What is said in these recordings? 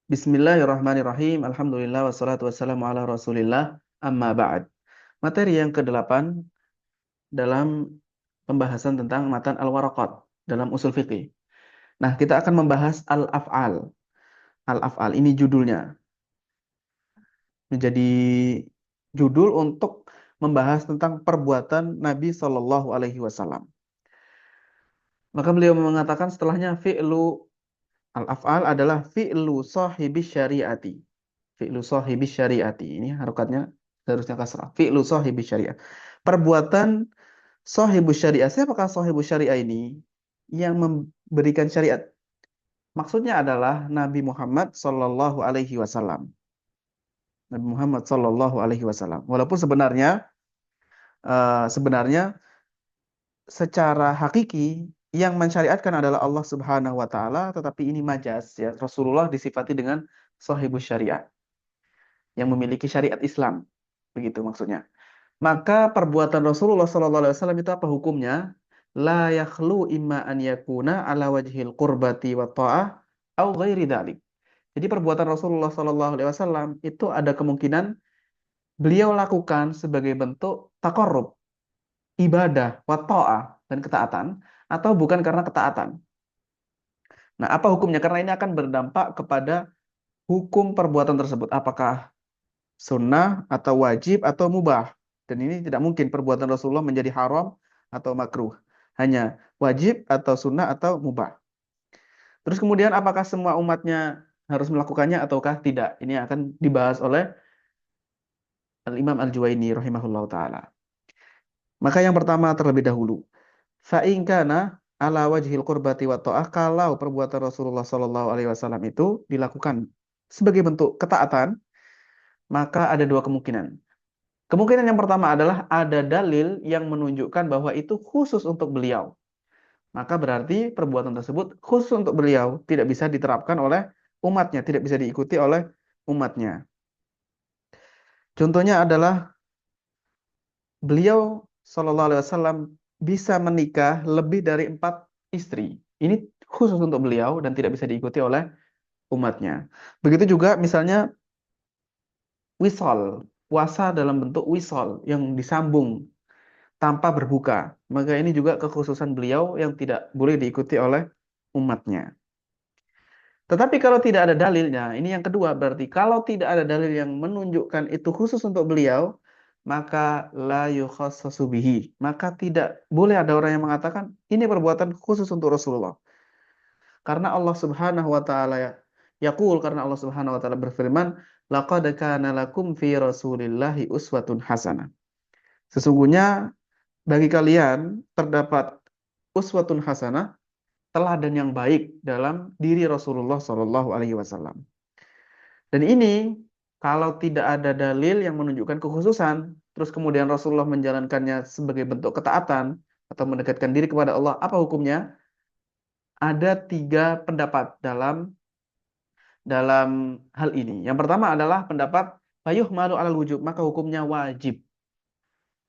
Bismillahirrahmanirrahim. Alhamdulillah wassalatu wassalamu ala Rasulillah. Amma ba'd. Materi yang ke-8 dalam pembahasan tentang matan al-waraqat dalam usul fikih. Nah, kita akan membahas al-af'al. Al-af'al ini judulnya. Menjadi judul untuk membahas tentang perbuatan Nabi Shallallahu alaihi wasallam. Maka beliau mengatakan setelahnya fi'lu al-af'al adalah fi'lu sahibi syariati. Fi'lu sahibi syariati. Ini harokatnya seharusnya kasrah. Fi'lu sahibi syariah. Perbuatan sahibu syariah. Siapakah sahibu syariah ini? Yang memberikan syariat. Maksudnya adalah Nabi Muhammad Sallallahu Alaihi Wasallam. Nabi Muhammad Sallallahu Alaihi Wasallam. Walaupun sebenarnya secara hakiki yang mensyariatkan adalah Allah Subhanahu Wa Taala, tetapi ini majas. Ya, Rasulullah disifati dengan sahibu syariah, yang memiliki syariat Islam. Begitu maksudnya. Maka perbuatan Rasulullah SAW itu apa hukumnya? La yakhlu imma an yakuna ala wajhil qurbati wa ta'ah au ghairi dzalik. Jadi perbuatan Rasulullah SAW itu ada kemungkinan beliau lakukan sebagai bentuk taqarrub, ibadah, wa ta'ah dan ketaatan, atau bukan karena ketaatan. Nah, apa hukumnya? Karena ini akan berdampak kepada hukum perbuatan tersebut. Apakah sunnah atau wajib atau mubah. Dan ini tidak mungkin perbuatan Rasulullah menjadi haram atau makruh. Hanya wajib atau sunnah atau mubah. Terus kemudian apakah semua umatnya harus melakukannya ataukah tidak? Ini akan dibahas oleh Al-Imam Al-Juwaini rahimahullah ta'ala. Maka yang pertama terlebih dahulu. Fa'in kana ala wajhil qurbati wa ta'ah. Kalau perbuatan Rasulullah SAW itu dilakukan sebagai bentuk ketaatan, maka ada dua kemungkinan. Kemungkinan yang pertama adalah ada dalil yang menunjukkan bahwa itu khusus untuk beliau. Maka berarti perbuatan tersebut khusus untuk beliau, tidak bisa diterapkan oleh umatnya, tidak bisa diikuti oleh umatnya. Contohnya adalah beliau Shallallahu Alaihi Wasallam bisa menikah lebih dari 4 istri. Ini khusus untuk beliau dan tidak bisa diikuti oleh umatnya. Begitu juga misalnya wisol, puasa dalam bentuk wisol yang disambung tanpa berbuka. Maka ini juga kekhususan beliau yang tidak boleh diikuti oleh umatnya. Tetapi kalau tidak ada dalilnya, ini yang kedua berarti kalau tidak ada dalil yang menunjukkan itu khusus untuk beliau, maka la yukhassasu bihi. Maka tidak boleh ada orang yang mengatakan ini perbuatan khusus untuk Rasulullah. Karena Allah Subhanahu wa taala yaqul, karena Allah Subhanahu wa taala berfirman, laqad kana lakum fi Rasulillahi uswatun hasanah. Sesungguhnya bagi kalian terdapat uswatun hasanah, teladan yang baik dalam diri Rasulullah Shallallahu Alaihi Wasallam. Dan ini kalau tidak ada dalil yang menunjukkan kekhususan, terus kemudian Rasulullah menjalankannya sebagai bentuk ketaatan atau mendekatkan diri kepada Allah, apa hukumnya? Ada 3 pendapat dalam hal ini. Yang pertama adalah pendapat fayuh malu alal wujub, maka hukumnya wajib.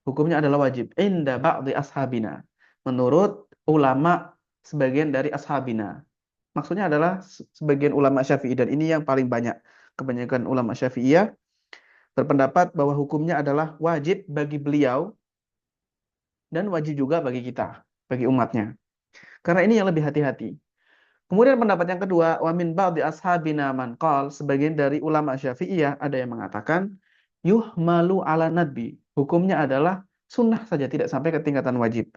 Hukumnya adalah wajib. Inda ba'di ashabina. Menurut ulama sebagian dari ashabina. Maksudnya adalah sebagian ulama Syafi'i, dan ini yang paling banyak. Kebanyakan ulama Syafi'iyah berpendapat bahwa hukumnya adalah wajib bagi beliau dan wajib juga bagi kita, bagi umatnya. Karena ini yang lebih hati-hati. Kemudian pendapat yang kedua, wa min ba'di ashabina man qal, sebagian dari ulama Syafi'iyah ada yang mengatakan yuhmalu ala nadbi. Hukumnya adalah sunnah saja, tidak sampai ke tingkatan wajib.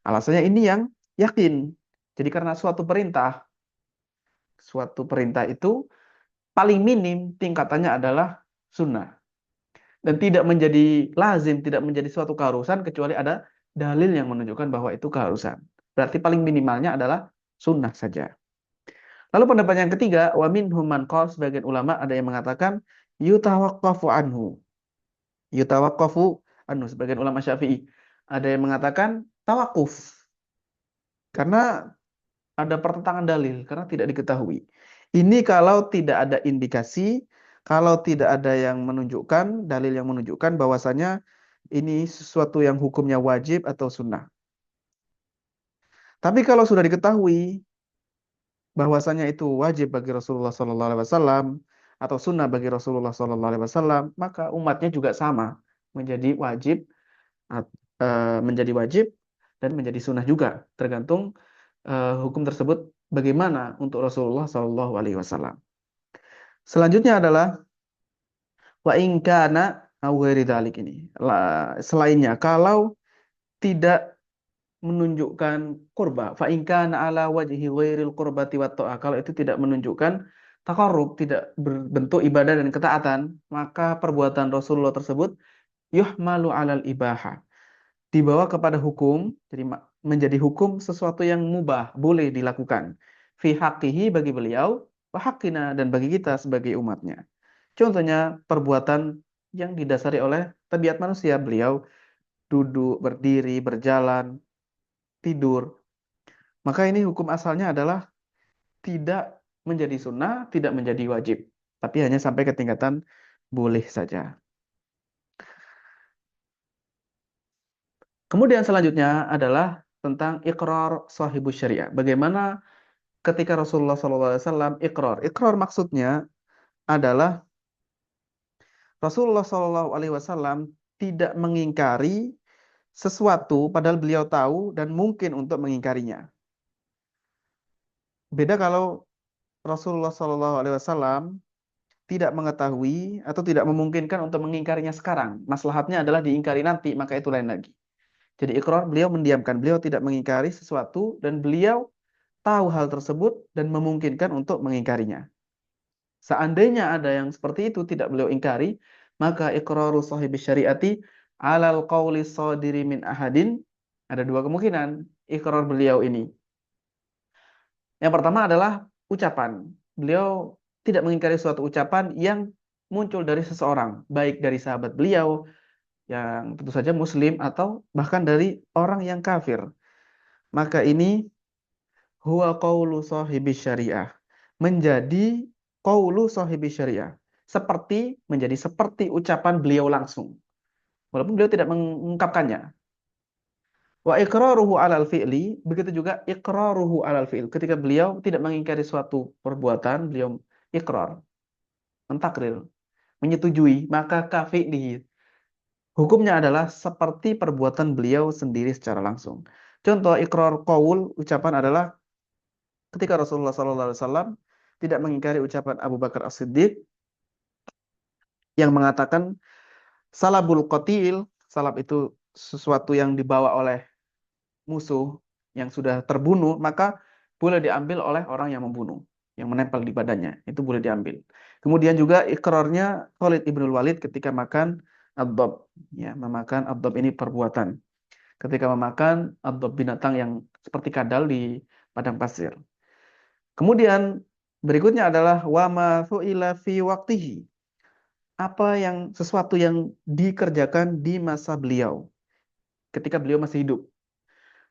Alasannya ini yang yakin. Jadi karena suatu perintah itu paling minim tingkatannya adalah sunnah. Dan tidak menjadi lazim, tidak menjadi suatu keharusan kecuali ada dalil yang menunjukkan bahwa itu keharusan. Berarti paling minimalnya adalah sunnah saja. Lalu pendapat yang ketiga, wa minhum man qala, sebagian ulama ada yang mengatakan yutawaqqafu anhu. Yutawaqqafu anhu, sebagian ulama Syafi'i ada yang mengatakan tawakuf. Karena ada pertentangan dalil, karena tidak diketahui. Ini kalau tidak ada indikasi, kalau tidak ada yang menunjukkan, dalil yang menunjukkan bahwasanya ini sesuatu yang hukumnya wajib atau sunnah. Tapi kalau sudah diketahui bahwasanya itu wajib bagi Rasulullah Sallallahu Alaihi Wasallam atau sunnah bagi Rasulullah Sallallahu Alaihi Wasallam, maka umatnya juga sama menjadi wajib, menjadi wajib dan menjadi sunnah juga, tergantung hukum tersebut bagaimana untuk Rasulullah Sallallahu Alaihi Wasallam. Selanjutnya adalah wa in kana au ghairi dzalik ini. Selainnya kalau tidak menunjukkan kurba, fa in kana ala wajhi ghairil qurbati wat ta'ah. Kalau itu tidak menunjukkan takarrub, tidak berbentuk ibadah dan ketaatan, maka perbuatan Rasulullah tersebut yuhmalu alal ibaha. Dibawa kepada hukum, jadi menjadi hukum sesuatu yang mubah, boleh dilakukan. Fi haqqihi bagi beliau, wa haqqina dan bagi kita sebagai umatnya. Contohnya perbuatan yang didasari oleh tabiat manusia, beliau duduk, berdiri, berjalan, tidur. Maka ini hukum asalnya adalah tidak menjadi sunnah, tidak menjadi wajib. Tapi hanya sampai ke tingkatan boleh saja. Kemudian selanjutnya adalah tentang iqrar sahibus syariah. Bagaimana ketika Rasulullah SAW iqrar. Iqrar maksudnya adalah Rasulullah SAW tidak mengingkari sesuatu padahal beliau tahu dan mungkin untuk mengingkarinya. Beda kalau Rasulullah SAW tidak mengetahui atau tidak memungkinkan untuk mengingkarinya sekarang. Maslahatnya adalah diingkari nanti, maka itu lain lagi. Jadi ikrar beliau mendiamkan, beliau tidak mengingkari sesuatu dan beliau tahu hal tersebut dan memungkinkan untuk mengingkarinya. Seandainya ada yang seperti itu tidak beliau ingkari, maka iqraru sahibi syariati alal qawli sadiri min ahadin. Ada dua kemungkinan ikrar beliau ini. Yang pertama adalah ucapan. Beliau tidak mengingkari suatu ucapan yang muncul dari seseorang, baik dari sahabat beliau yang tentu saja muslim atau bahkan dari orang yang kafir. Maka ini huwa qaulu sahibi syariah. Menjadi qaulu sahibi syariah. Menjadi seperti ucapan beliau langsung. Walaupun beliau tidak mengungkapkannya. Wa iqraruhu alal fi'li, begitu juga iqraruhu alal fi'il. Ketika beliau tidak mengingkari suatu perbuatan, beliau iqrar, mentakrir, menyetujui, maka kafi'lihi. Hukumnya adalah seperti perbuatan beliau sendiri secara langsung. Contoh iqrar qaul, ucapan adalah ketika Rasulullah SAW tidak mengingkari ucapan Abu Bakar As-Siddiq yang mengatakan salabul qatil, salab itu sesuatu yang dibawa oleh musuh yang sudah terbunuh, maka boleh diambil oleh orang yang membunuh, yang menempel di badannya, itu boleh diambil. Kemudian juga ikrarnya Khalid ibnul Walid ketika makan ad-dab, ya, memakan ad-dab ini perbuatan. Ketika memakan ad-dab binatang yang seperti kadal di padang pasir. Kemudian berikutnya adalah wa ma fu'ila fi waqtihi. Apa yang sesuatu yang dikerjakan di masa beliau ketika beliau masih hidup.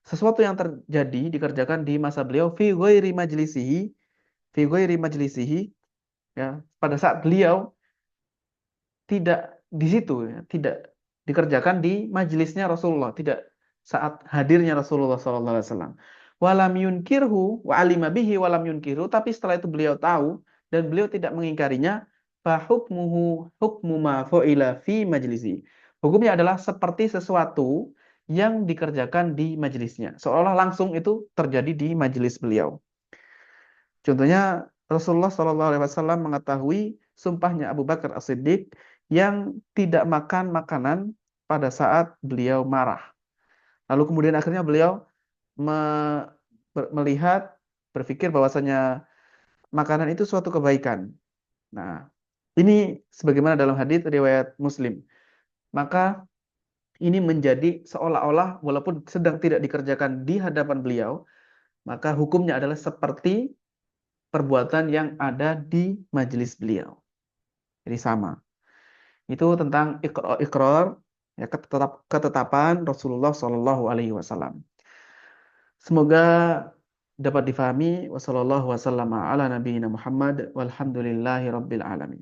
Sesuatu yang terjadi dikerjakan di masa beliau fi ghairi majlisihi, ya, pada saat beliau tidak di situ, ya, tidak dikerjakan di majelisnya Rasulullah, tidak saat hadirnya Rasulullah sallallahu alaihi wasallam. Walam yunkirhu wa alima bihi walam yunkirhu, tapi setelah itu beliau tahu dan beliau tidak mengingkarinya, fa hukmuhu hukmu ma fu'ila fi majlisi. Hukumnya adalah seperti sesuatu yang dikerjakan di majelisnya, seolah langsung itu terjadi di majelis beliau. Contohnya Rasulullah SAW mengetahui sumpahnya Abu Bakar As-Siddiq yang tidak makan makanan pada saat beliau marah. Lalu kemudian akhirnya beliau melihat, berpikir bahwasanya makanan itu suatu kebaikan. Nah, ini sebagaimana dalam hadis riwayat Muslim. Maka ini menjadi seolah-olah walaupun sedang tidak dikerjakan di hadapan beliau, maka hukumnya adalah seperti perbuatan yang ada di majelis beliau. Jadi sama. Itu tentang ikrar, ya, ketetapan Rasulullah Shallallahu Alaihi Wasallam. Semoga dapat difahami. Wassalamualaikum warahmatullahi wabarakatuh. Walhamdulillahi rabbil alamin.